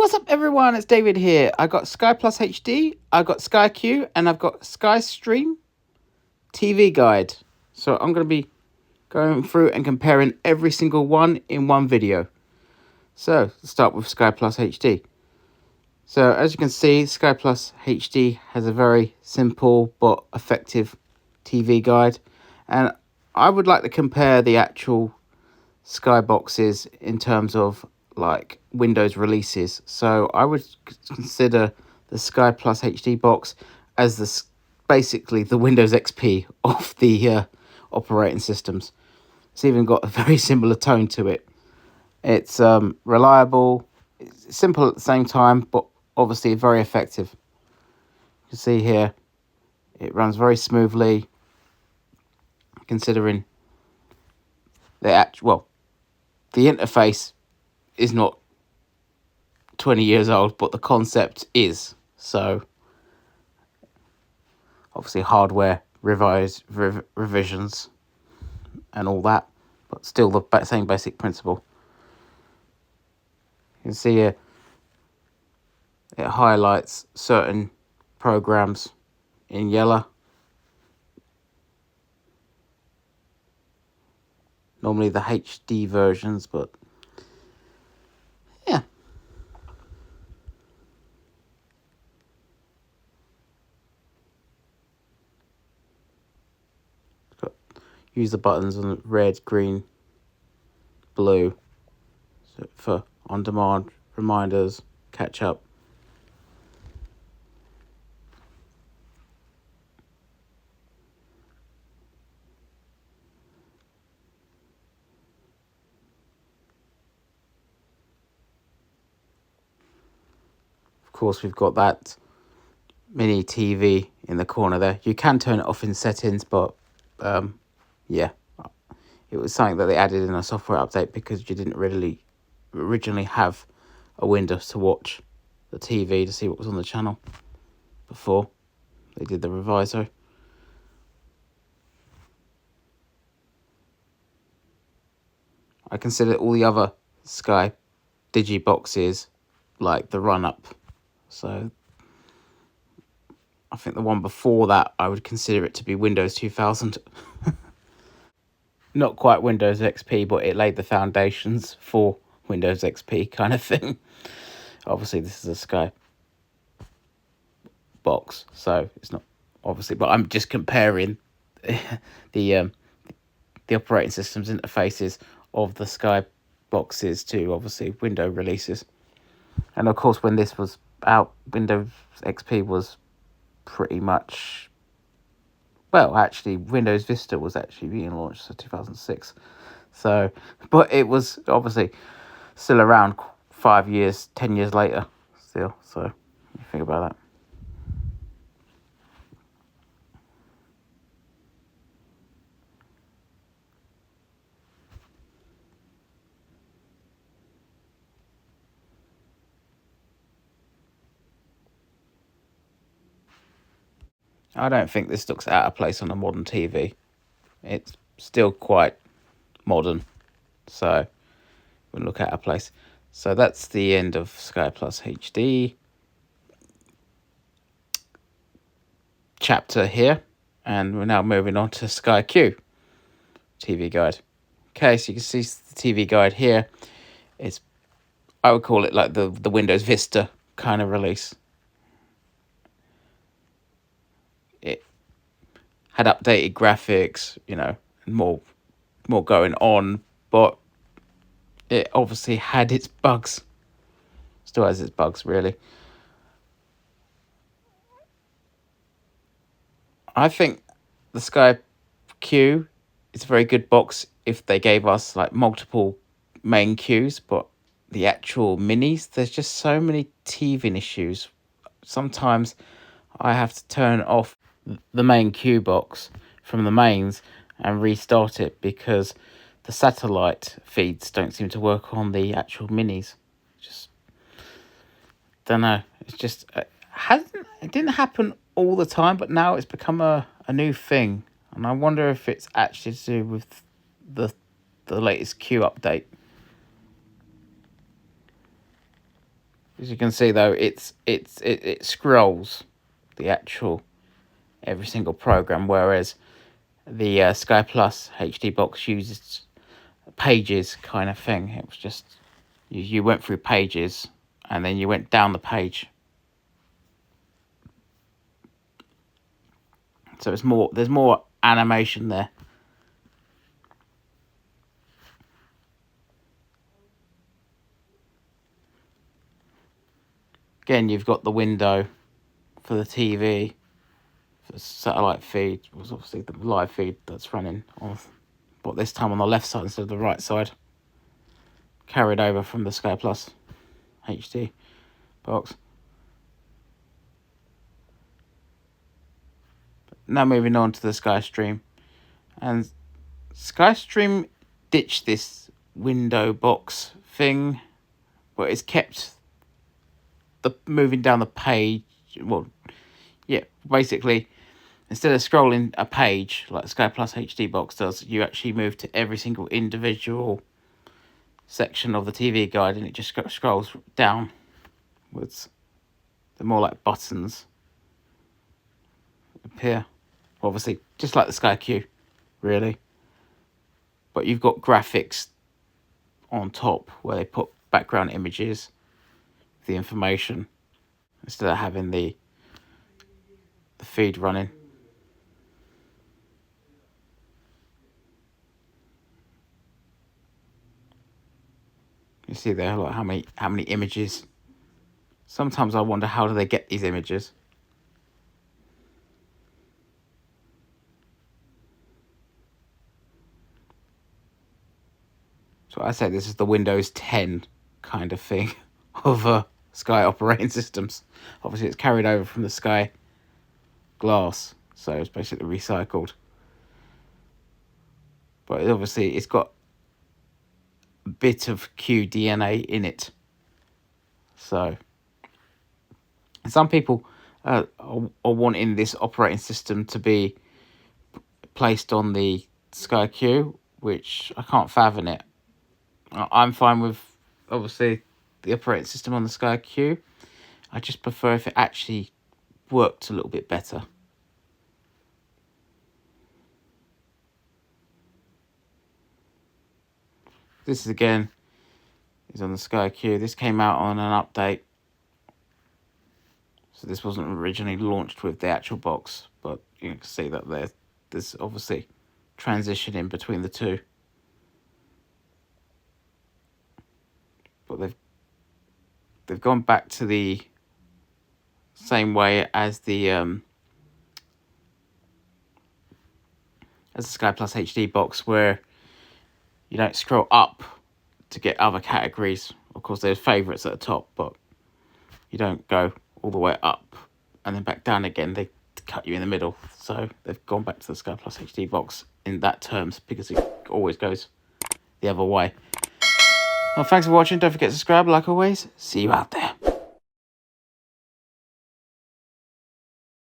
what's up everyone? It's David here. I got Sky+HD, I got Sky+Q, and I've got Skystream TV guide. So I'm going to be going through and comparing every single one in one video. So let's start with Sky+HD. So as you can see, Sky+HD has a very simple but effective TV guide. And I would like to compare the actual Sky boxes in terms of like Windows releases. So I would consider the Sky+HD box as basically the Windows XP of the operating systems. It's even got a very similar tone to it. It's reliable, it's simple at the same time, but obviously very effective. You can see here it runs very smoothly, considering the the interface is not 20 years old, but the concept is. So obviously hardware revisions and all that, but still the same basic principle. You can see here it highlights certain programs in yellow. Normally the HD versions, but yeah. Use the buttons on red, green, blue for on-demand reminders, catch up. Of course, we've got that mini TV in the corner there. You can turn it off in settings, but yeah, it was something that they added in a software update because you didn't really originally have a window to watch the TV to see what was on the channel before they did the reviso. I consider all the other Sky Digi boxes like the run-up. So I think the one before that, I would consider it to be Windows 2000. Not quite Windows XP, but it laid the foundations for Windows XP kind of thing. Obviously, this is a Sky box, so it's not obviously, but I'm just comparing the operating systems interfaces of the Sky boxes to obviously window releases. And of course, when this was out, Windows XP was pretty much, well, actually Windows Vista was actually being launched in 2006. So, but it was obviously still around 5 years, 10 years later still. So you think about that. I don't think this looks out of place on a modern TV. It's still quite modern, so we'll look out of place. So that's the end of Sky+HD chapter here, and we're now moving on to Sky+Q TV guide. Okay, so you can see the TV guide here. It's, I would call it like the Windows Vista kind of release. It had updated graphics, you know, and more going on, but it obviously had its bugs. Still has its bugs, really. I think the Sky+Q is a very good box if they gave us like multiple main queues, but the actual minis, there's just so many teething issues. Sometimes I have to turn off the main queue box from the mains and restart it because the satellite feeds don't seem to work on the actual minis. Just don't know. It's just it didn't happen all the time, but now it's become a new thing, and I wonder if it's actually to do with the latest queue update. As you can see though, it scrolls the actual every single program, whereas the Sky Plus HD box uses pages kind of thing. It was just you went through pages and then you went down the page. So there's more animation there. Again, you've got the window for the TV, for the satellite feed. It was obviously the live feed that's running on, but this time on the left side instead of the right side. Carried over from the Sky Plus HD box. Now moving on to the Sky Stream. And Sky Stream ditched this window box thing, but it's kept the moving down the page. Well, yeah, basically, instead of scrolling a page like Sky Plus HD box does, you actually move to every single individual section of the TV guide, and it just scrolls down with the more like buttons appear. Obviously, just like the Sky Q, really. But you've got graphics on top where they put background images, the information, instead of having the feed running. You see there, like how many images. Sometimes I wonder, how do they get these images? So I say this is the Windows 10 kind of thing of Sky operating systems. Obviously, it's carried over from the Sky Glass, so it's basically recycled. But obviously, it's got a bit of QDNA in it. So some people are wanting this operating system to be placed on the Sky Q, which I can't fathom it. I'm fine with, obviously, the operating system on the Sky Q. I just prefer if it actually worked a little bit better. This again is on the Sky Q. This came out on an update, so this wasn't originally launched with the actual box, but you can see that there's obviously transition in between the two. But they've gone back to the same way as the Sky Plus HD box, where you don't scroll up to get other categories. Of course, there's favourites at the top, but you don't go all the way up and then back down again. They cut you in the middle. So they've gone back to the Sky Plus HD box in that terms, because it always goes the other way. Well, thanks for watching. Don't forget to subscribe, like always. See you out there.